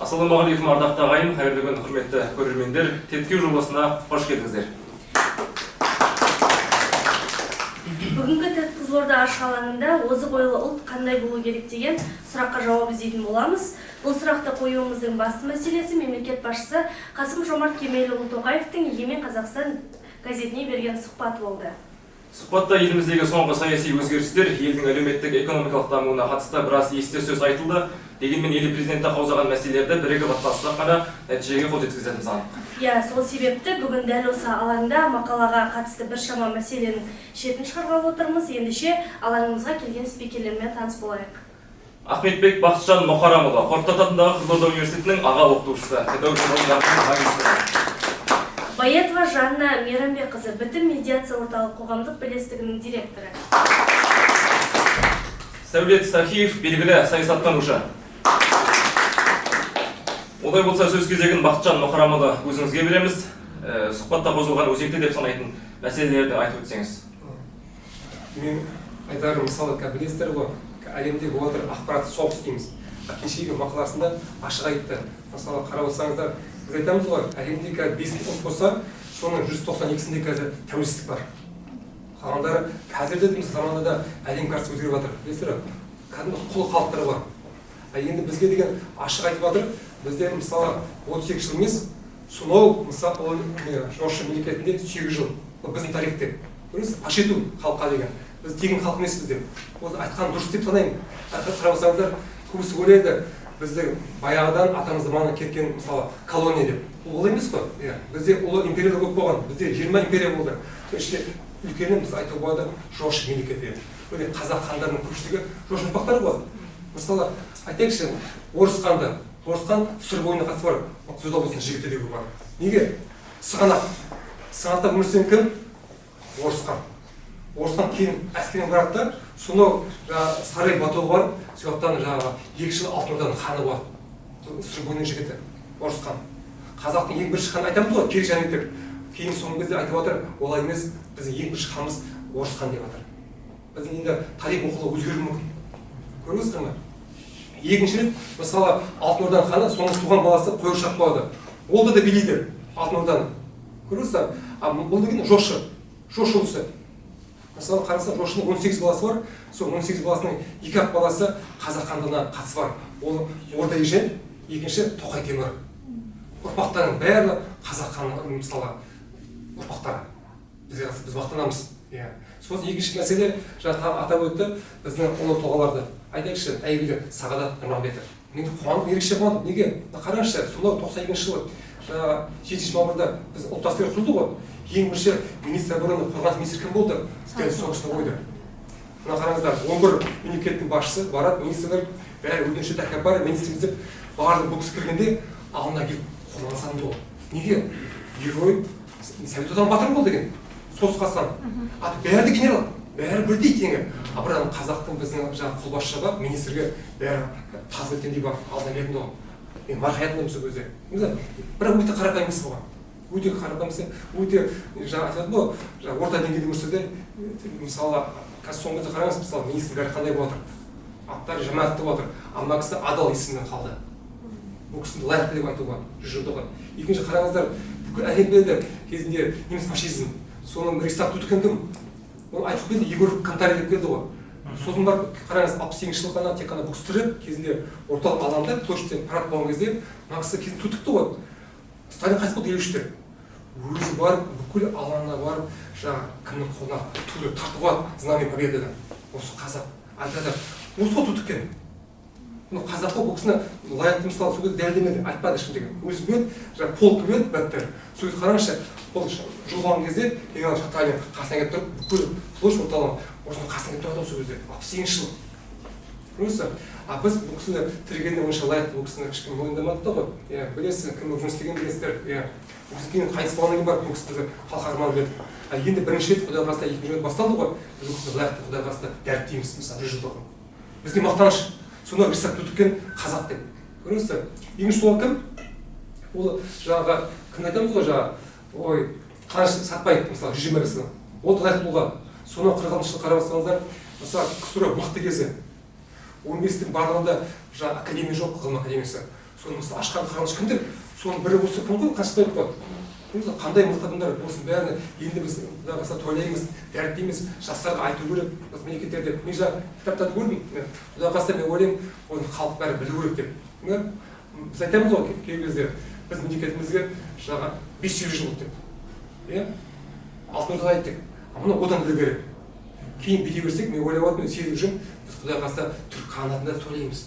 Ассалаумағалейкум ардақты ағайын, қайырлы күн құрметті көрермендер. Тетікеу жобасына қош келдіңіздер. Бүгінгі тет Қызылорда ашық алаңында озық ойлы ұлт қандай болу керек деген сұраққа жауап іздейтін боламыз. Бұл сұрақты қоюымыздың басты мәселесі мемлекет басшысы Қасым-Жомарт Кемелұлы Тоқаевтың Егемен Қазақстан газетіне берген сұхбаты болды. Сұхбатта еліміздегі соңғы саяси өзгерістер, елдің әлеуметтік экономикалық дамуына қатысты біраз есте сөз айтылды. Дегенмен ел президенті қаузаған мәселелерді бірігіп аттастырып қана нәтижеге қол жеткізетін санадық. Сол себепті бүгін дәл осы алаңда мақалаға қатысты біршама мәселенің шетін шығарғалы отырмыз. Ендеше алаңымызға келген спикерлермен таныс болайық. Ахметбек Бақытжан Мұхарамұлы, Қорқыт атындағы Қызылорда университетінің аға оқытушысы, педагог ғылымдарының магистрі. Баетова Жанна Мейрамбекқызы, Бітім медиация орталық қоғамдық бірлестігінің директоры. Сәулет Сахиев, белгілі саясаттанушы. Олай болса сөз кезегін Бақытжан Мұхарамұлы өзіңізге береміз. Сұхбатта қозғалған өзекті деп санайтын мәселелерді айтып өтсеңіз. Мен айтарым, мысалы, білесіздер ғой, әлемдегі отыр ақпарат соғыс дейміз. Кешегі мақаласында ашық айтты. Мысалы, қарап отырсаңыздар, біз айтамыз ғой, әлемдегі 5 ұлт болса, соның 192-сінде қазір тәуелсіздік бар. Қалғандары қазірде дейміз заманда да әлем картасы өзгеріп жатыр. Білесіздер, кәдімгі құл халықтары бар. Енді бізге деген ашық айтып жатыр. Бізде мысалы 32 жыл емес, сонау мысалы жошы мемлекетінде 8 жыл. Бұл біздің тарихте. Көресіз, паш ету халыққа деген. Біз тегін халық емеспіз деп. Осы айтқан дұрыс деп санаймын. Қарап отырсаңыздар, көбісі ойлайды, біздің баяғыдан атамыз заманынан кеткен мысалы колония деп. Ол емес қой. Бізде ұлы империялар көп болған. Бізде 20 империя болды. Іште үлкені біз айтуға болады жошы мемлекеті. Қазақ хандарының көпшілігі жошы ұрпақтары болады. Мысалы, айтайықшы, орыс ханды. Орыс хан сүр бойына қатысы бар. Қызылорда облысының жігіті де бар. Неге? Сығанақ. Сығанақта өмір сүрген кім? Орыс хан. Орыс хан кейін әскермен барады да, сонау сарай батуға барып, сояқтан 2 жыл Алтын Орданың ханы бар. Сүр бойының жігіті. Орыс хан. Қазақтың ең бірінші ханы айтамыз ғой, Керей Жәнібек деп. Кейін соңғы кезде айтып жатыр, олай емес, біздің ең бірінші ханымыз Орыс хан деп жатыр. Біздің енді тарих оқулығы өзгеруі мүмкін. Көрдіңіздер ме? Екінші рет, мысалы, Алтын Орданың ханы соңғы туған баласы Қойыршақ болады. Ол да билейді Алтын Орданы. Көрдіңіздер? Бұл деген жошы ұлысы. Мысалы, қараса, жошының 18 баласы бар. Сол 18 баласының 2-ақ баласы қазақ хандығына қатысы бар. Ол Орда Ежен, екінші Тоқай Темір. Ұрпақтарының бәрі қазақ ханының мысалы ұрпақтары. Біз мақтанамыз. Сосын екінші мәселе, атап өтті біздің ұлы тұлғаларды. Айтайықшы, әйгілі Сағадат Нұрмағамбетов. Мен қуанып, ерекше қуандым. Неге? Қараңызшы, сонау 92 жылы 7 мамырда біз ұлт әскері құрылды ғой. Ең бірінші министр обороны қорғаныс министрі кім болды? Соғысына қойды. Мына қараңыздар, 11 мемлекеттің басшысы барады, министрлер бәрі өтініші тәкаппар, министріміз деп барлық бұл кісі кіргенде алдына келіп қорғансанды ол. Неге? Герой Совет одағы батыры болды деген. Соғысқан. Бәрі генерал, бәрі бірдей теңі. Бірақ қазақтың біздің қолбасшыға, министрге бәрі таз еткендей бар, алдына келді ол. Мен марқаятын өмсі көзде. Бірақ өте қарапайым емес болған. Өте қарапайым, өте айтады ғой, орта деңгейде өмірсінде, мысалы, соңғы кезде қараңыз, мысалы, министр бәрі қандай болып жатыр. Аттары жамағатты болып жатыр. Ана кісі адал есімнен қалды. Бұл кісіні лайықты деп айтуға 100 жылдығы. Екінші қараңыздар, бүкіл әлемде кезінде неміс фашизм, соның рестақ туткен кім? Оны айтып келді, Егоров Кантарий деп келді ғой. Сосын бар, қараңыз, 62 жыл ғана тек қана бұл кісі түріп, кезінде орталық алаңда площадьте парад болған кезде, мына кісі кезінде тутықты ғой. Сталин қайтыс болды 53-те. Өзі барып, бүкіл алаңына барып, кімнің қолына туды тартуға знамя победадан. Осы қазақ, айтады, осы ғой тутықкен. Қазақ бұл кісіні лайықты мысалы сол кезде дәлдемеді, айтпады ешкімдеген. Өзі бет, полк бет, бәттер. Сол кезде қараңызшы, ол жұлған кезде, Егор Шаталин қасына келіп тұрып, бүкіл площадь орталығын осының қасына келіп тұрады осы кезде. 62 жыл. Көресіз? Біз бұл кісіні тірегенде онша лайықты бұл кісіні ешкім мойындамады ғой. Білесіз, кім жұмыс істеген білесіздер. Кейін қайтыс болғаннан кейін барып бұл кісі халыққа арман берді. Енді бірінші рет Құдай қаласа 2 жыл басталды ғой. Біз бұл кісіні лайықты Құдай қаласа дәріптейміз, мысалы 100 жылдығын. Бізге мақтаныш. Сонда рисак тутықкен қазақ деп. Көресіздер? Екінші сол кім? Ол кім айтамыз ғой, Қаныш Сәтпаев, мысалы 120 жасында. Ол лайықты тұлға. Сонау 46 жыл қарап отырсаңыздар, мысалы КСР мықты кезі. Университеттің барлығында академия жоқ, ғылым академиясы. соны мысалы ашқан қарғыныш кімдер? Соның бірі осы кім ғой? Қаншыбаев қой. Мысалы қандай мықты адамдар осының бәрін енді біз құдай қаласа тойлаймыз, дәріптейміз, жастарға айту керек. Осы мемлекеттерде мен жаңа кітаптарды көрдім. Құдай қаласа мен ойлаймын, оны халық бәрі білу керек деп. Біз айтамыз ғой кей кезде біз мемлекетімізге жаңа 500 жыл болды деп. Иә? Алтын Ордадан айттық. Мұны одан білу керек. Кейін бүйте берсек, мен ойлап отырмын, сезіп жүрмін, біз құдай қаласа түрік қанатында тойлаймыз.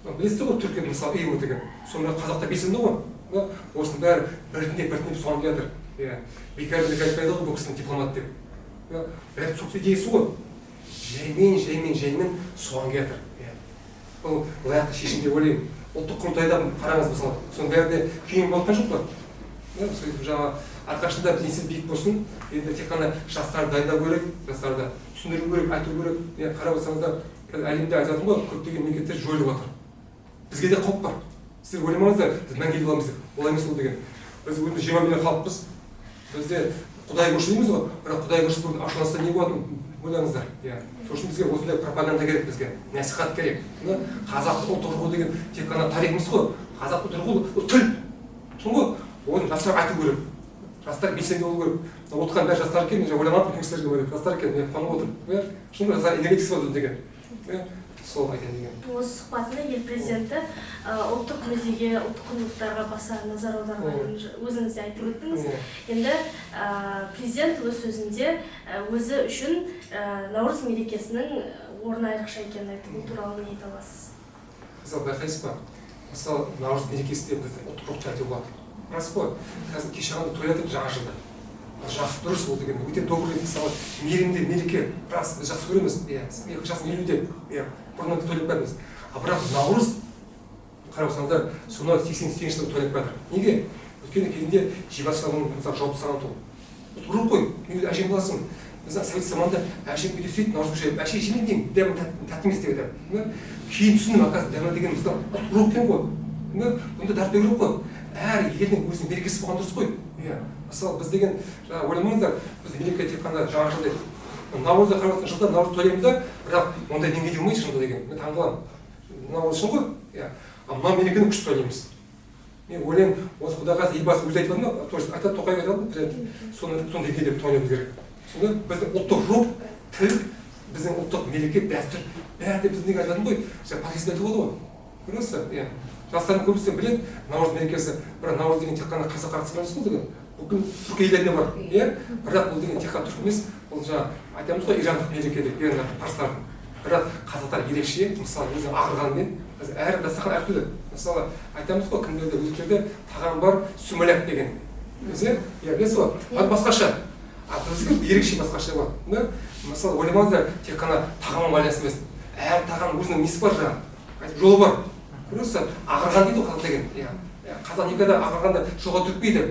Білесіз ғой, Түркия мысалы ұйымы деген. Сонда қазақта белсенді ғой. Осының бәрі біртіндеп соған келе жатыр. Иә. Бекерден айтпайды ғой бұл кісінің дипломат деп. Бірақ сол идеясы ғой. Жаймен соған келе жатыр. Иә. Бұл лайықты шешім деп ойлаймын. Ұлттық құрылтайда қараңыз мысалы. Соның бәрінде күйін болған жоқ па? Сөйтіп жаңа арқашында еңсесі биік болсын, енді тек қана жастарды дайындау керек, жастарды түсіндіру керек, айту керек. Қарап отырсаңыздар, әлемде айтатын ғой, көптеген мемлекеттер жойылып жатыр. Бізге де қауіп бар. Сіздер ойламаңыздар, біз мәңгілік боламыз деп. Олай емес ол деген. Біз өзіміз 20 миллион халықпыз. Бізде Құдай көрші дейміз ғой, бірақ Құдай көрші бүгін ашыласа не болатынын ойлаңыздар. Сол үшін бізге осындай пропаганда керек бізге, насихат керек. Қазақтың ұлттық рухы деген тек қана тарихымыз ғой. Қазақтың рухы ол тіл. Шын ғой, оны жастарға айту керек. Жастар белсенді болу керек. Отырған бәрі жастар екен, мен ойламадым кісілерге ойлап. Жастар екен, мен қуанып отырмын. Шын ғой, жастар энергетикасы бар деген. Сол айтайын деген. Осы сұхбатында ел президенті ұлттық мүддеге, ұлттық құндылықтарға баса назар аударғанын өзіңіз де айтып өттіңіз. Енді президент өз сөзінде өзі үшін Наурыз мерекесінің орны айрықша екенін айтты. Бұл туралы не айта аласыз? Мысалы, байқайсыз ба? Мысалы, Наурыз мерекесі деп біз ұлттық рухты айтуға болады. Рас қой, қазір кеше ғана тойлатып жаңа жылда. Жақсы дұрыс ол деген өте добрый, мысалы, мейірімді мереке. Рас, біз жақсы көреміз. Жасым 50-де. Бұрыннан тойлап бәріміз. Бірақ Наурыз, қарап отырсаңыздар, соны 88 жылда тойлап бәрі. Неге? Өйткені кезінде Жибасқаның мысалы жауап саған тұл. Ұлттық қой, неге әжем боласың? Мысалы, совет заманында әжем үйде сөйтіп Наурыз көшеді. Әше жемен деймін, дәмі тәтті емес деп айтады. Кейін түсіндім, оказывается, дәмі деген мысалы ұлттық екен ғой. Бұнда дәрт беру ғой. Әр елдің өзінің мерекесі болған дұрыс қой. Мысалы, біз деген, ойламаңыздар, біз мереке тек қана жаңа жыл деді. Наурызда қарап жылда Наурыз тойлаймыз да, бірақ ондай неге демейді шынында деген. Мен таңғаламын. Наурыз шын ғой? Мына мерекені күшті тойлаймыз. Мен ойлаймын, осы құдай қаласа елбасы өзі айтып ма? Айтады, Тоқаев айтады, президент. Сондай деп тойлауымыз керек. Сонда біздің ұлттық рух, тіл, біздің ұлттық мереке, дәстүр, бәрі де біздің айтатын ғой. Пакистан айтып болды ғой. Көресіз? Жастардың көбісі біледі, Наурыз мерекесі, бірақ Наурыз деген тек қана қазаққа қатысты емес қой деген. Бүкіл түркі елдерінде бар. Бірақ бұл деген тек қана түркі емес, бұл жаңа айтамыз ғой ирандық мереке деп, ирандық парстардың. Бірақ қазақтар ерекше, мысалы өзінің ағырғанымен, әр дастархан әртүрлі. Мысалы айтамыз ғой, кімдерде өзектерде тағам бар, сүмәләк деген. Білесіз ғой, ал басқаша. Біздің ерекше басқаша бар. Мысалы ойламаңыздар, тек қана тағаммен байланысты емес, әр тағам өзінің несі бар жаңа, жолы бар. Көресіз, ағырған дейді қазақ деген. Қазақ никогда ағырғанда жоға түртпейді.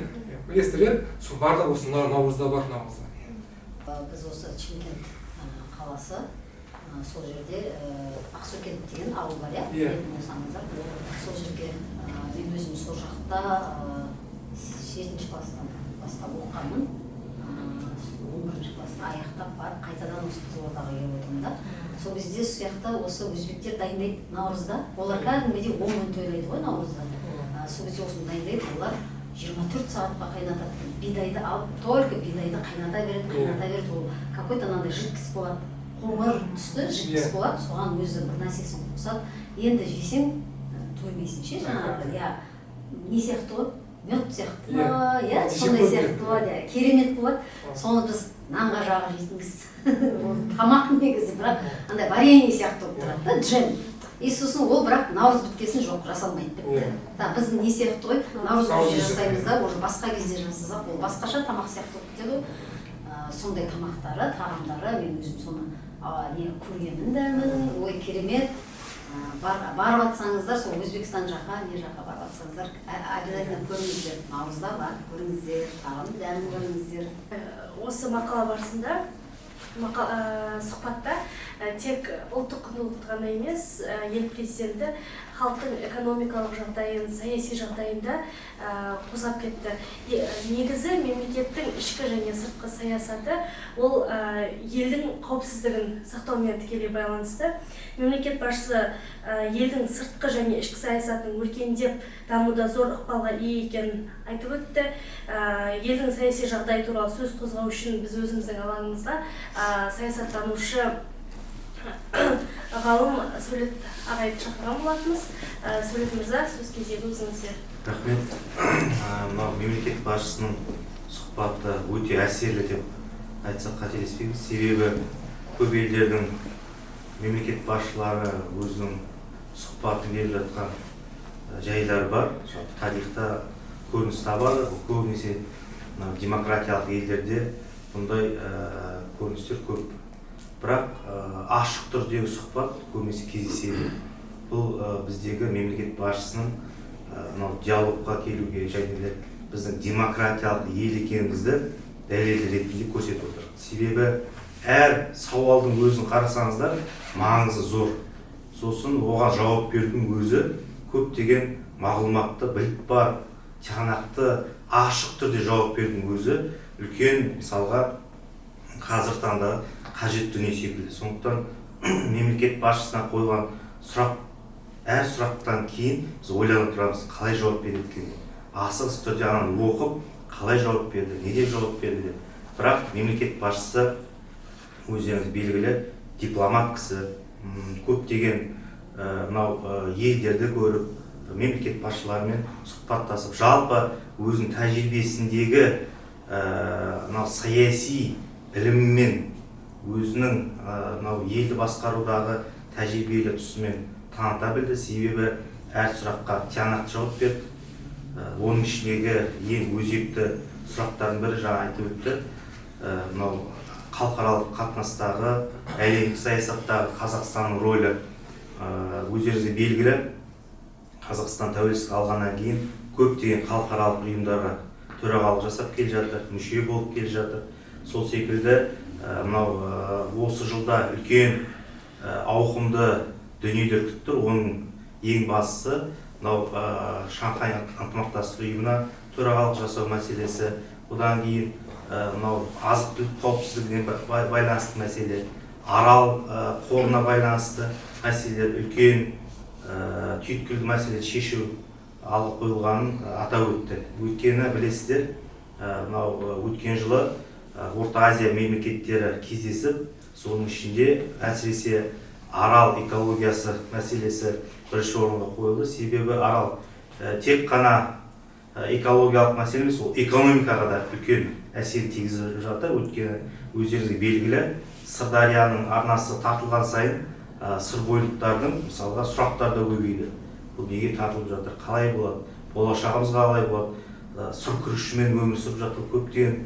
Білесіздер, сол барлығы осы Наурызда бар, Наурызда. Біз осы Шымкент қаласы, сол жерде Ақсукент деген ауыл бар, білетін болсаңыздар. Сол жерге мен өзім сол жақта 7-ші класстан бастап оққанмын. 11-ші класты аяқтап барып, қайтадан осы Қызылордаға келіп отырмын да. Сол кезде сияқта осы өзбектер дайындайды Наурызда. Олар кәдімгідей 10 күн тойлайды ғой Наурызда. Сол кезде осыны дайындайды, олар 24 сағатқа қайнатады. Бидайды алып, только бидайды қайната береді, ол какой-то мынандай жидкость болады. Қоңыр түсті жидкость болады, соған өзі бір нәрсесін қосады. Енді жесең тоймайсың ше, жаңағы, не сияқты ғой? Мед сияқты, сондай сияқты болады, керемет болады. Соны біз нанға жағып жейтінбіз. Тамақ негізі, бірақ андай варенье сияқты болып тұрады да, джем. И сосын ол бірақ Наурыз біткесін жоқ, жасалмайды бітті. Біздің не сияқты ғой, Наурыз кезде жасаймыз да, уже басқа кезде жасасақ, ол басқаша тамақ сияқты болып кетеді ғой. Сондай тамақтары, тағамдары, мен өзім соны көргенмін дәмін, ой керемет. Барып атсаңыздар, сол Өзбекстан жаққа, не жаққа барып атсаңыздар, обязательно көріңіздер. Наурызда бар, көріңіздер, тағамды дәмін көріңіздер. Осы мақала барысында сұхбатта тек ұлттық құндылықты ғана емес, ел президенті халықтың экономикалық жағдайын, саяси жағдайында қозғап кетті. Негізі мемлекеттің ішкі және сыртқы саясаты ол елдің қауіпсіздігін сақтаумен тікелей байланысты. Мемлекет басшысы елдің сыртқы және ішкі саясатының өркендеп дамуда зор ықпалға ие екенін айтып өтті. Елдің саяси жағдайы туралы сөз қозғау үшін біз өзіміздің алаңымызға саясаттанушы ғалым Сөйлет ағайды шақырған болатынбыз. Сөйлет мырза, сөз кезегі өзіңізде. Рахмет. Мынау мемлекет басшысының сұхбаты өте әсерлі деп айтсақ қателеспейміз. Себебі көп елдердің мемлекет басшылары өзінің сұхбатын беріп жатқан жайлар бар. Тарихта көрініс табады. Көбінесе демократиялық елдерде бұндай көріністер көп. Бірақ ашық түрдегі сұхбат көбінесе кездеседі. Бұл біздегі мемлекет басшысының диалогқа келуге және де біздің демократиялық ел екенімізді дәлел ретінде көрсетіп отыр. Себебі әр сауалдың өзін қарасаңыздар маңызы зор. Сосын оған жауап берудің өзі көптеген мағлұматты біліп бар, тиянақты, ашық түрде жауап берудің өзі үлкен, мысалға қазіргі таңда қажет дүние секілді. Сондықтан мемлекет басшысына қойылған сұрақ, әр сұрақтан кейін біз ойланып тұрамыз, қалай жауап береді екен. Асығыс түрде ананы оқып, қалай жауап берді, не деп жауап берді деп. Бірақ мемлекет басшысы өздеріңіз белгілі дипломат кісі, көптеген елдерді көріп, мемлекет басшыларымен сұхбаттасып, жалпы өзінің тәжірибесіндегі саяси ілімімен, өзінің елді басқарудағы тәжірибелі тұсымен таныта білді. Себебі әр сұраққа тиянақты жауап берді. Оның ішіндегі ең өзекті сұрақтардың бірі жаңа айтып өтті. Халықаралық қатынастағы, әлемдік саясаттағы Қазақстанның рөлі өздеріңізге белгілі. Қазақстан тәуелсіздік алғаннан кейін көптеген халықаралық ұйымдарға төрағалық жасап келе жатыр, мүше болып келе жатыр. Сол секілді осы жылда үлкен ауқымды дүниелер күтіп тұр. Оның ең бастысы Шанхай ынтымақтастық ұйымына төрағалық жасау мәселесі. Одан кейін азық-түлік қауіпсіздігіне байланысты мәселе, арал қорына байланысты мәселелер, үлкен түйткілді мәселе шешу алға қойылғанын атап өтті. Өйткені білесіздер, өткен жылы Орта Азия мемлекеттері кездесіп, соның ішінде әсіресе арал экологиясы мәселесі бірінші орынға қойылды. Себебі арал тек қана экологиялық мәселе емес, ол экономикаға да үлкен әсер тигізіп жатыр. Өйткені өздеріңізге белгілі, Сырдарияның арнасы тартылған сайын сырбойлықтардың мысалға сұрақтар да көбейді. Бұл неге тартылып жатыр, қалай болады, болашағымыз қалай болады, сұр күрішімен өмір сүріп жатыр көптеген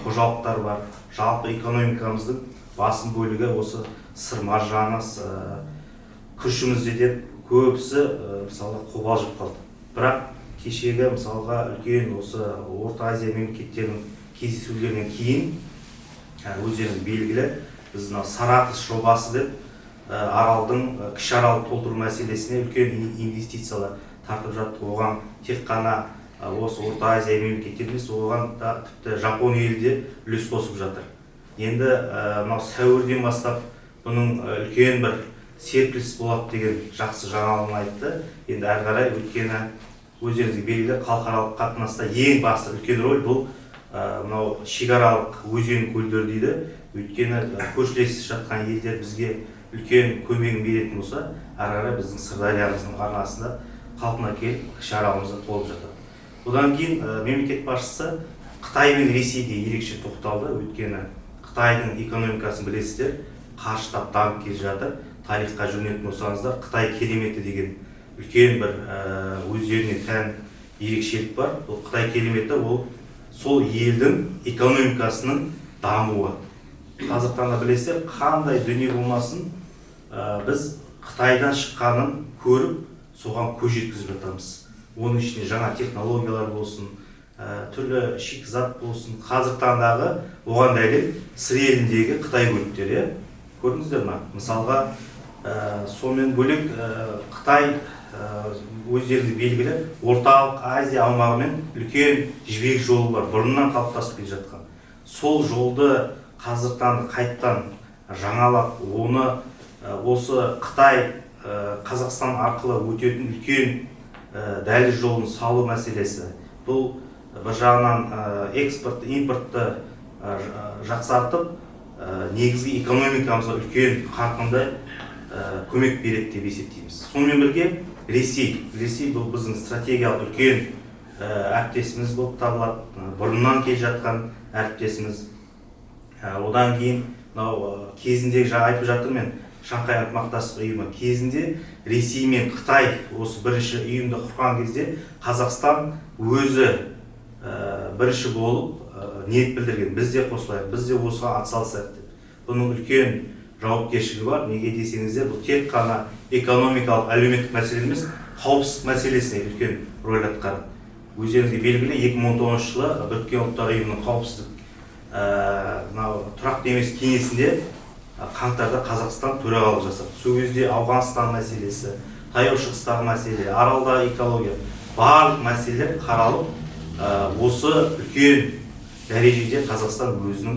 қожалықтар бар. Жалпы экономикамыздың басым бөлігі осы сыр маржаны, күрішімізде деп көбісі мысалға қобалжып қалды. Бірақ кешегі мысалға үлкен осы Орта Азия мемлекеттерінің кездесулерінен кейін өздеріңіз белгілі, біз Сарақыз жобасы деп аралдың кіші арал толтыру мәселесіне үлкен инвестициялар тартып жатты. Оған тек қана осы Орта Азия мемлекеттері емес, оған да тіпті Жапония елі де үлес қосып жатыр. Енді сәуірден бастап бұның үлкен бір серпіліс болады деген жақсы жаңалығын айтты. Енді әрі қарай өткені өздеріңізге белгілі халықаралық қатынаста ең басты үлкен рөл бұл шекаралық өзен көлдер дейді. Өйткені көршілес жатқан елдер бізге үлкен көмегін беретін болса, әрі қарай біздің Сырдариямыздың арнасында қалпына келіп кіші аралымызда толып жатыр. Одан кейін мемлекет басшысы Қытай мен Ресейге ерекше тоқталды. Өйткені Қытайдың экономикасын білесіздер, қарыштап дамып келе жатыр. Тарихқа жүгінетін болсаңыздар, Қытай кереметі деген үлкен бір өздеріне тән ерекшелік бар. Бұл Қытай кереметі ол сол елдің экономикасының дамуы. Қазіргі таңда білесіздер, қандай дүние болмасын, біз Қытайдан шыққанын көріп, соған көз жеткізіп жатамыз. Оның ішінде жаңа технологиялар болсын, түрлі шикізат болсын, қазіргі таңдағы оған дәлел сыр еліндегі Қытай көліктері. Көрдіңіздер ме? Мысалға Сонымен бөлек Қытай өздеріңізге белгілі Орталық Азия аумағымен үлкен жібек жолы бар, бұрыннан қалыптасып келе жатқан. Сол жолды қазіртан қайттан жаңалап, оны осы Қытай Қазақстан арқылы өтетін үлкен дәліз жолын салу мәселесі. Бұл бір жағынан экспорт, импортты жақсартып, негізгі экономикамызға үлкен қарқынды көмек береді деп есептейміз. Сонымен бірге Ресей бұл біздің стратегиялық үлкен әріптесіміз болып табылады, бұрыннан келе жатқан әріптесіміз. Одан кейін кезінде айтып жатырмын, Шанхай ынтымақтастық ұйымы кезінде Ресей мен Қытай осы бірінші ұйымды құрған кезде Қазақстан өзі бірінші болып ниет білдірген, біз де қосылайық, біз де осыған атсалысайық деп. Бұның үлкен жауапкершілігі бар. Неге десеңіздер, бұл тек қана экономикалық, әлеуметтік мәселе емес, қауіпсіздік мәселесіне үлкен рөл атқарады. Өздеріңізге белгілі 2019 жылы Біріккен ұлттар ұйымының қауіпсіздік тұрақты емес кеңесінде қаңтарда Қазақстан төрағалық жасады. Сол кезде Ауғанстан мәселесі, Таяу Шығыстағы мәселе, Аралдағы экология, барлық мәселелер қаралып, осы үлкен дәрежеде Қазақстан өзінің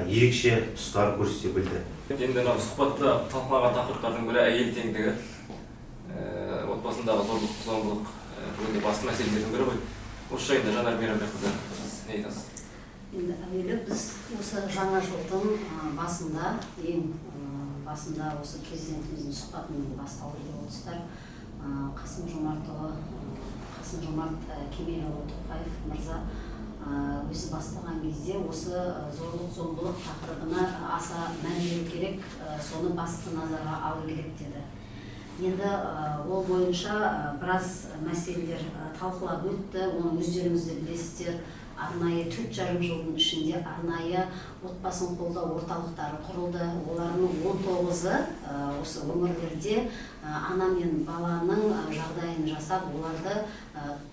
ерекше тұстарын көрсете білді. Енді сұхбатта талқылаған тақырыптардың бірі әйел теңдігі, отбасындағы зорлық-зомбылық бүгінде басты мәселелердің бірі ғой. Осы жайында Жанар Мейрамбекқызы, сіз не айтасыз? Енді әуелі біз осы жаңа жылдың басында, басында осы президентіміздің сұхбатының басталуы отырыстар Қасым-Жомарт Кемелұлы Тоқаев мырза өзі бастаған кезде осы зорлық-зомбылық тақырыбына аса мән беру керек, соны басты назарға алу керек деді. Енді ол бойынша біраз мәселелер талқылап өтті, оны өздеріңіз де білесіздер. Арнайы 4,5 жылдың ішінде арнайы отбасын қолдау орталықтары құрылды. Олардың 19-ы осы өңірлерде ана мен баланың жағдайын жасап, оларды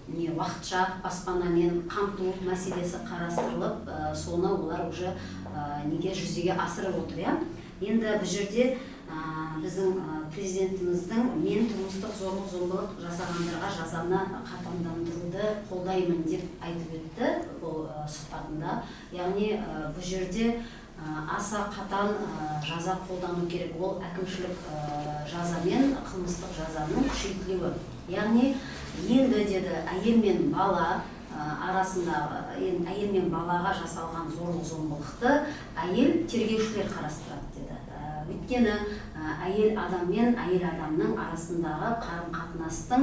уақытша баспанамен қамту мәселесі қарастырылып, соны олар уже жүзеге асырып отыр. Енді бұл жерде біздің президентіміздің мен тұрмыстық зорлық-зомбылық жасағандарға жазаны қатаңдандыруды қолдаймын деп айтып өтті бұл сұхбатында. Яғни бұл жерде аса қатаң жаза қолдану керек, ол әкімшілік жаза мен қылмыстық жазаның күшейтілуі. Яғни енді деді, әйел мен бала арасындағы, әйел мен балаға жасалған зорлық-зомбылықты әйел тергеушілер қарастырады деді. Өйткені әйел адам мен әйел адамның арасындағы қарым-қатынастың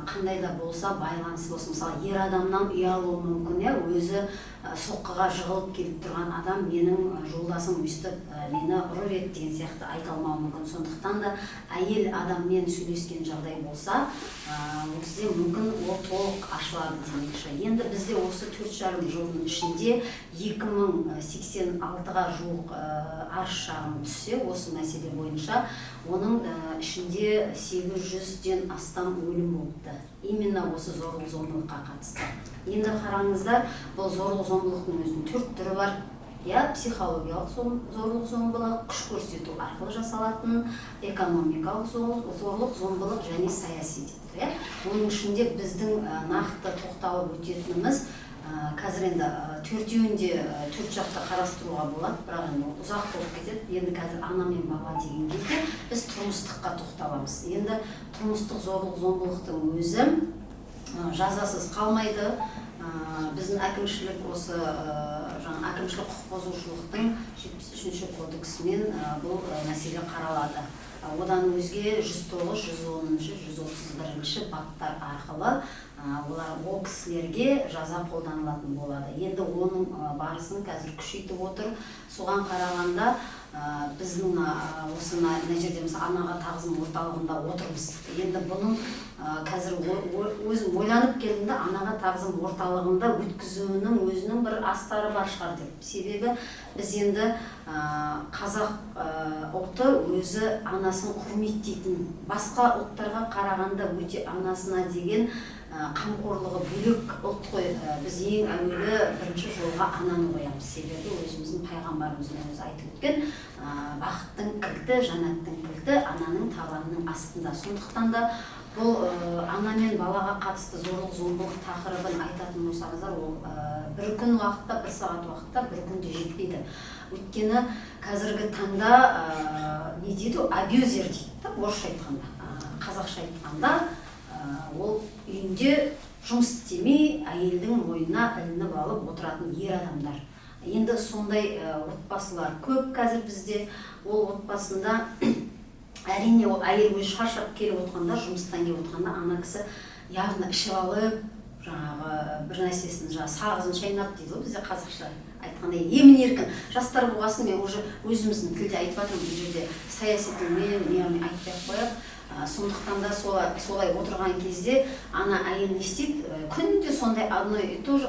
қандай да болса байланысы болсын. Мысалы, ер адамнан ұялуы мүмкін, өзі соққыға жығылып келіп тұрған адам менің жолдасым өстіп мені ұрып еді деген сияқты айта алмауы мүмкін. Сондықтан да әйел адаммен сөйлескен жағдай болса, ол кезде мүмкін ол толық ашылады демекші. Енді бізде осы 4,5 жылдың ішінде 2086-ға жуық арыз шағым түссе осы мәселе бойынша, оның ішінде 800-ден астам өлім болыпты. Именно осы зорлық-зомбылыққа қатысты. Енді қараңыздар, бұл зорлық-зомбылықтың өзінің 4 түрі бар. Психологиялық зорлық-зомбылық, күш көрсету арқылы жасалатын, экономикалық зорлық-зомбылық және саяси дейді. Оның ішінде біздің нақты тоқталып өтетініміз қазір енді 4-еуінде 4 жақты қарастыруға болады, бірақ енді ұзақ болып кетеді. Енді қазір ана мен бала деген кезде біз тұрмыстыққа тоқталамыз. Енді тұрмыстық зорлық-зомбылықтың өзі жазасыз қалмайды. Біздің әкімшілік осы әкімшілік құқық бұзушылықтың 73-ші кодексімен бұл мәселе қаралады. Одан өзге 109, 110, 131 баптар арқылы ол кісілерге жаза қолданылатын болады. Енді оның барысын қазір күшейтіп отыр. Соған қарағанда біздің осы мына жерде анаға тағзым орталығында отырмыз. Енді бұның қазір өзім ойланып келдім да, анаға тағзым орталығында өткізуінің өзінің бір астары бар шығар деп. Себебі біз енді қазақ ұлты өзі анасын құрметтейтін, басқа ұлттарға қарағанда өте анасына деген қамқорлығы бөлек ұлт қой. Біз ең әуелі бірінші жолға ананы қоямыз. Себебі өзіміздің пайғамбарымыздың өзі айтып өткен, бақыттың кілті, жанаттың кілті ананың табанының астында. Сондықтан да бұл ана мен балаға қатысты зорлық-зомбылық тақырыбын айтатын болсаңыздар, ол бір күн уақытта, бір сағат уақытта, бір күнде жетпейді. Өйткені қазіргі таңда не дейді, абьюзер дейді, орысша айтқанда, қазақша айтқанда, ол үйінде жұмыс істемей, әйелдің мойнына ілініп алып отыратын ер адамдар. Енді сондай отбасылар көп қазір бізде. Ол отбасында әрине ол әйел өзі шаршап келіп отырғанда, жұмыстан келіп отырғанда, ана кісі яғни ішіп алып, жаңағы бір нәрсесін сағызын шайнап дейді ғой бізде қазақша айтқанда, емін еркін. Жастар болғасын, мен уже өзіміздің тілде айтып жатырмын, бұл жерде саяси тілмен неғымен айтпай қояды. Сондықтан да солай отырған кезде ана әйел не істейді, күнде сондай одно и то же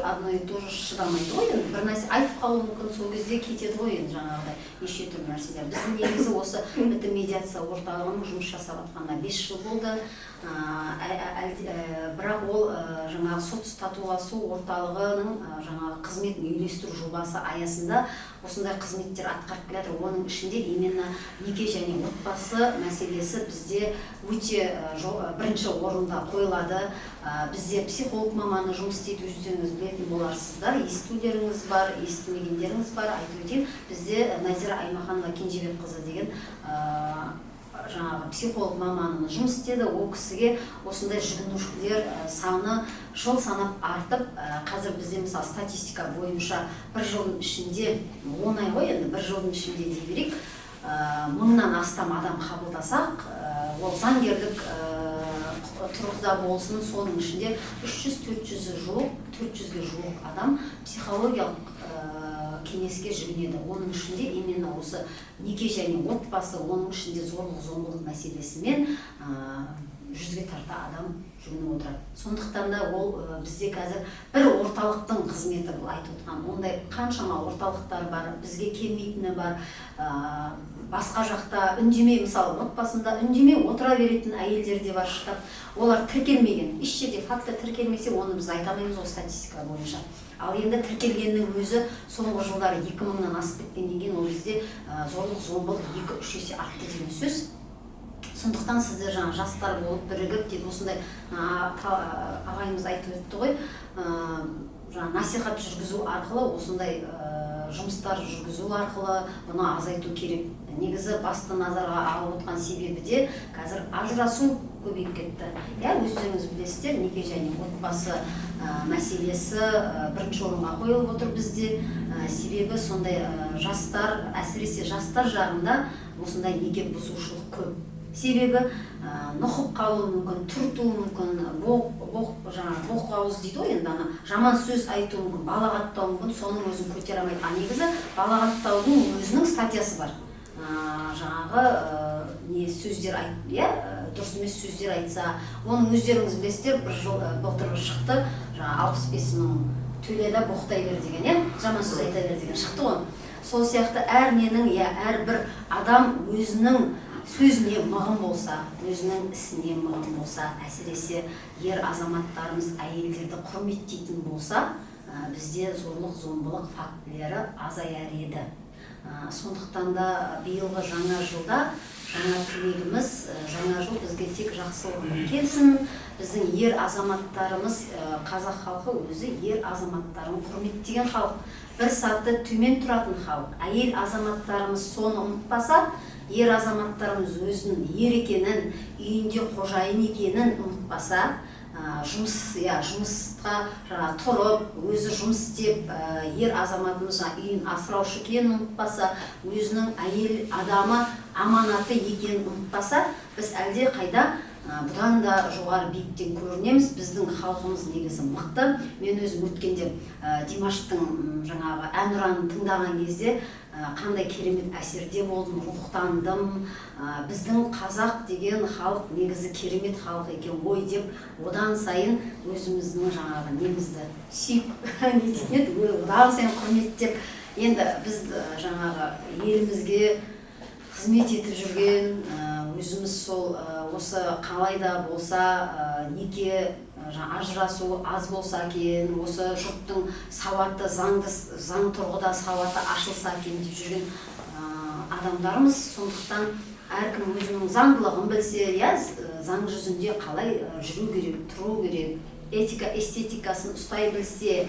шыдамайды ғой. Енді бір нәрсе айтып қалуы мүмкін, сол кезде кетеді ғой енді жаңағыдай неше түрлі нәрселер. Біздің негізі осы бітім медиация орталығының жұмыс жасап жатқанына 5 жыл болды. Бірақ ол жаңағы сот татуласу орталығының жаңағы қызметін үйлестіру жобасы аясында осындай қызметтер атқарып келеді. Оның ішінде именно неке және отбасы мәселесі бізде өте бірінші орында қойылады. Бізде психолог маманы жұмыс істейді, өздеріңіз білетін боларсыздар. Естулеріңіз бар, естімегендеріңіз бар. Айтып өтейін, бізде Назира Аймаханова Кенжебекқызы деген жаңағы психолог маманы жұмыс істеді. Ол кісіге осындай жүгінушілер саны жыл санап артып, қазір бізде мысалы статистика бойынша бір жылдың ішінде, оңай ғой енді, бір жылдың ішінде дей берейік, 1000-нан астам адам қабылдасақ, ол заңгерлік тұрғыда болсын, соның ішінде 300-400-ге жуық адам психологиялық кеңеске жүгінеді. Оның ішінде именно осы неке және отбасы, оның ішінде зорлық-зомбылық мәселесімен 100-ге тарта адам жүгініп отырады. Сондықтан да ол бізде қазір бір орталықтың қызметі, бұл айтып отырған, ондай қаншама орталықтар бар, бізге келмейтіні бар. Басқа жақта үндемей, мысалы отбасында үндемей отыра беретін әйелдер де бар шықтап, олар тіркелмеген. Еш жерде факті тіркелмесе, оны біз айта алмаймыз ол статистика бойынша. Ал енді тіркелгеннің өзі соңғы жылдары 2000-нан асып кеткеннен кейін ол бізде зорлық-зомбылық 2-3 есе артты деген сөз. Сондықтан сіздер жаңа жастар болып бірігіп деп осындай ағайымыз айтып өтті ғой, жаңа насихат жүргізу арқылы, осындай жұмыстар жүргізу арқылы бұны азайту керек. Негізі басты назарға алып отқан себебі де қазір ажырасу көбейіп кетті. Өздеріңіз білесіздер, неке және отбасы мәселесі бірінші орынға қойылып отыр бізде. Себебі сондай жастар, әсіресе жастар жағында осындай неке бұзушылық көп. Себебі нұқып қалуы мүмкін, түртуі мүмкін, боқ ауыз дейді ғой, енді жаман сөз айтуы мүмкін, балағаттауы мүмкін, соның өзін көтере алмайды. Негізі балағаттаудың өзінің статьясы бар. Жаңағы не сөздер дұрыс емес сөздер айтса, оның өздеріңіз білесіздер, бір жыл былтыр шықты, 65 мың төледі боқтай бер деген, жаман сөз айта бер деген шықты ғой. Сол сияқты әрненің, әрбір адам өзінің сөзіне мығым болса, өзінің ісіне мығым болса, әсіресе ер азаматтарымыз әйелдерді құрметтейтін болса, бізде зорлық-зомбылық фактілері азаяр еді. Сондықтан да биылғы жаңа жылда жаңа тілегіміз, жаңа жыл бізге тек жақсылық келсін. Біздің ер азаматтарымыз, қазақ халқы өзі ер азаматтарын құрметтеген халық, бір саты төмен тұратын халық. Әйел азаматтарымыз соны ұмытпаса, ер азаматтарымыз өзінің ер екенін, үйінде қожайын екенін ұмытпаса, жұмысқа тұрып, өзі жұмыс істеп, ер азаматымыз үйін асыраушы екенін ұмытпаса, өзінің әйел адамы аманаты екенін ұмытпаса, біз әлде қайда бұдан да жоғары биіктен көрінеміз. Біздің халқымыз негізі мықты. Мен өзім өткенде Димаштың жаңағы әнұранын тыңдаған кезде қандай керемет әсерде болдым, рухтандым. Біздің қазақ деген халық негізі керемет халық екен ғой деп, одан сайын өзіміздің жаңағы немізді сүйіп одан сайын құрметтеп, енді біз жаңағы елімізге қызмет етіп жүрген, өзіміз сол осы қалайда болса неке ажырасу аз болса екен, осы жұрттың сауатты заң тұрғыда сауаты ашылса екен деп жүрген адамдарымыз. Сондықтан әркім өзінің заңдылығын білсе, заң жүзінде қалай жүру керек, тұру керек, этика, эстетикасын ұстай білсе,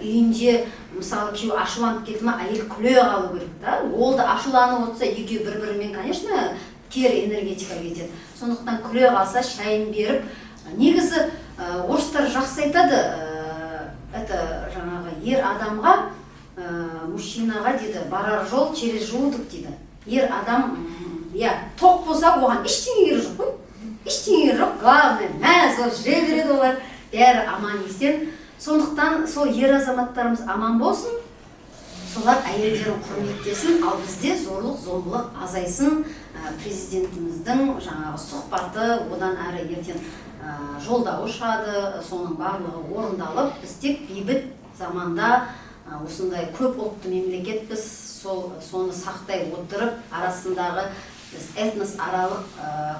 үйінде мысалы күйеу ашуланып кетті ма, әйел күле қалу керек та. Ол да ашуланып отырса, екеуі бір-бірімен, конечно, кері энергетика кетеді. Сондықтан күле қалса, шайын беріп, негізі орыстар жақсы айтады, это жаңағы ер адамға, мужчинаға дейді, барар жол через желудок дейді. Ер адам, тоқ болса, оған ештеңе жоқ қой. Ештеңе жоқ, главное, мәз болып жүре береді олар. Бәрі аман есен. Сондықтан сол ер азаматтарымыз аман болсын, солар әйелдерін құрметтесін, ал бізде зорлық, зомбылық азайсын. Президентіміздің жаңағы сұхбаты одан әрі ертең жолдауы шығады, соның барлығы орындалып, біз тек бейбіт заманда осындай көп ұлтты мемлекетпіз, соны сақтай отырып, арасындағы біз этнос аралық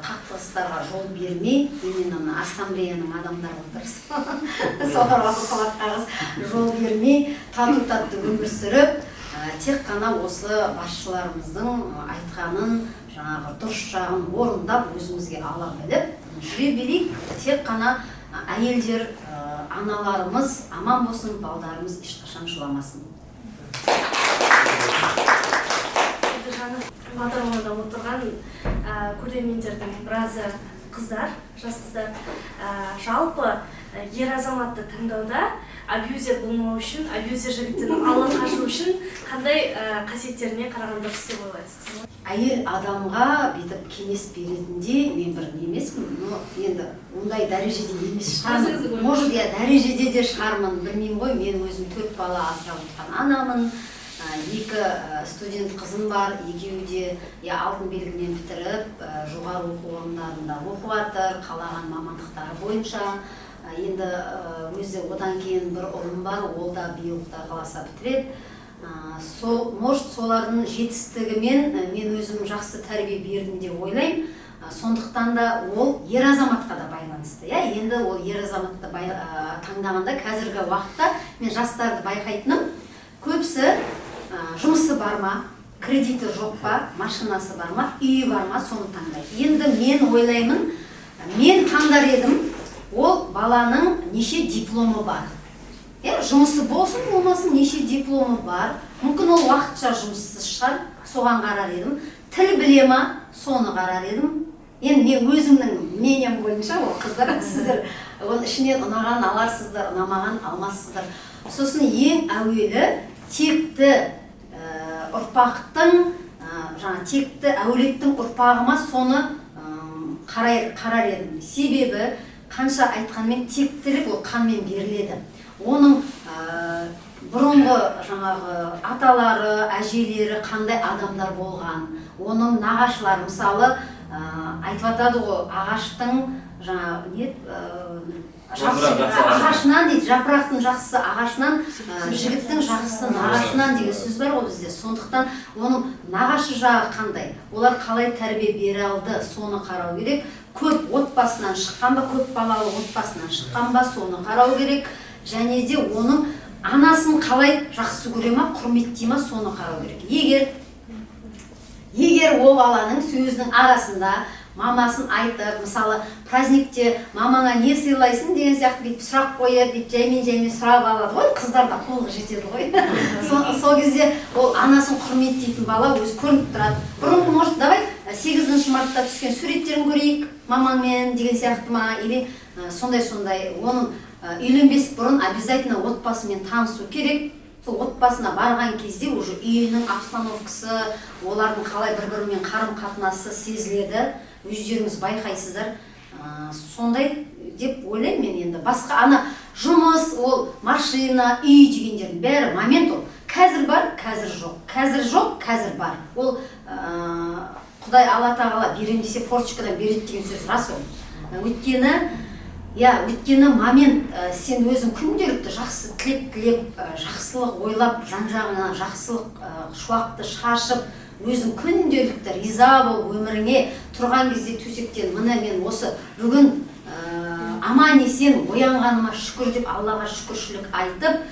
қақтығыстарға жол бермей, именно ассамблеяның адамдары отырсын, соларға құлақтағыз жол бермей, тату-татты өмір сүріп, тек қана осы басшыларымыздың айтқанын, жаңағы дұрыс жағын орындап, өзімізге ала біліп, жүре берейік. Тек қана әйелдер, аналарымыз аман болсын, балдарымыз ешқашан жыламасын. Бағдарламада отырған көрермендердің біразы қыздар, жас қыздар. Жалпы ер азаматты таңдауда абьюзер болмау үшін, абьюзер жігіттен алып қашу үшін қандай қасиеттеріне қараған дұрыс деп ойлайсыз? Әйел адамға бүйтіп кеңес беретінде мен бір немеспін, енді ондай дәрежеде емес шығармын. Может, дәрежеде де шығармын, білмеймін ғой. Мен өзім 4 бала асырап отырған анамын. 2 студент қызым бар, екеуі де алтын белгімен бітіріп, жоғары оқу орындарында оқып жатыр, қалаған мамандықтары бойынша. Енді өзі одан кейін бір ұлым бар, ол да биыл Құдай қаласа бітіреді. Может, солардың жетістігімен мен өзім жақсы тәрбие бердім деп ойлаймын. Сондықтан да ол ер азаматқа да байланысты. Енді ол ер азаматты таңдағанда қазіргі уақытта мен жастарды байқайтыным, көбісі жұмысы бар ма, кредиті жоқ па, машинасы бар ма, үйі бар ма, соны таңдайды. Енді мен ойлаймын, мен таңдар едім, ол баланың неше дипломы бар. Жұмысы болсын, болмасын, неше дипломы бар. Мүмкін ол уақытша жұмыссыз шығар, соған қарар едім. Тіл біле ма, соны қарар едім. Енді мен өзімнің мнением бойынша, ол қыздар, сіздер оның ішінен ұнаған аларсыздар, ұнамаған алмассыздар. Сосын ең әуелі текті ұрпақтың, текті әулеттің ұрпағыма соны қарар едім. Себебі қанша айтқанмен тектілік ол қанмен беріледі. Оның бұрынғы жаңағы аталары, әжелері қандай адамдар болған, оның нағашылары, мысалы айтып жатады ғой, ағаштың ағашынан дейді, жапырақтың жақсысы ағашынан, жігіттің жақсысы нағашынан деген сөз бар ғой бізде. Сондықтан оның нағашы жағы қандай, олар қалай тәрбие бере алды, соны қарау керек. Көп отбасынан шыққан ба, көп балалы отбасынан шыққан ба, соны қарау керек. Және де оның анасын қалай жақсы көре ма, құрметтей ма, соны қарау керек. Егер ол баланың сөзінің арасында мамасын айтып, мысалы праздникте мамаңа не сыйлайсың деген сияқты бүйтіп сұрақ қойып, бүйтіп жаймен сұрап алады ғой, қыздар да қолға жетеді ғой. Сол кезде ол анасын құрметтейтін бала өзі көрініп тұрады. Бұрын, может, давай 8 мартта түскен суреттерін көрейік, мамаңмен деген сияқты ма, или сондай-сондай. Оның үйленбес бұрын обязательно отбасымен танысу керек. Сол отбасына барған кезде уже үйінің обстановкасы, олардың қалай бір-бірімен қарым-қатынасы сезіледі. Өздеріңіз байқайсыздар, сондай деп ойлаймын мен. Енді басқа ана жұмыс, ол машина, үй дегендердің бәрі момент. Ол қазір бар, қазір жоқ, қазір жоқ, қазір бар. Ол Құдай Алла тағала берем десе форточкадан береді деген сөз рас. Ол өйткені момент, сен өзің күнделікті жақсы тілеп, жақсылық ойлап, жан-жағыңа жақсылық шуақты шашып, өзің күнделікті риза болып өміріңе тұрған кезде төсектен мына мен осы бүгін аман есен оянғаныма шүкір деп Аллаға шүкіршілік айтып,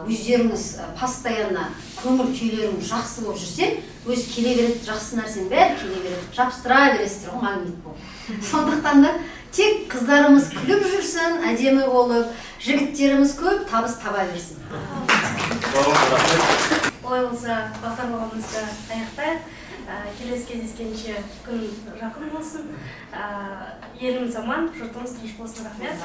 өздеріңіз постоянно көңіл күйлеріңіз жақсы болып жүрсе, өз келе береді, жақсы нәрсенің бәрі келе береді, жабыстыра бересіздер ғой, магнит болып. Сондықтан да тек қыздарымыз күліп жүрсін, әдемі болып, жігіттеріміз көп табыс таба берсін. Олай болса, бағдарламамызды аяқтайық. Келесі кездескенше күн жақын болсын. Еліміз аман, жұртымыз тыныш болсын. Рахмет.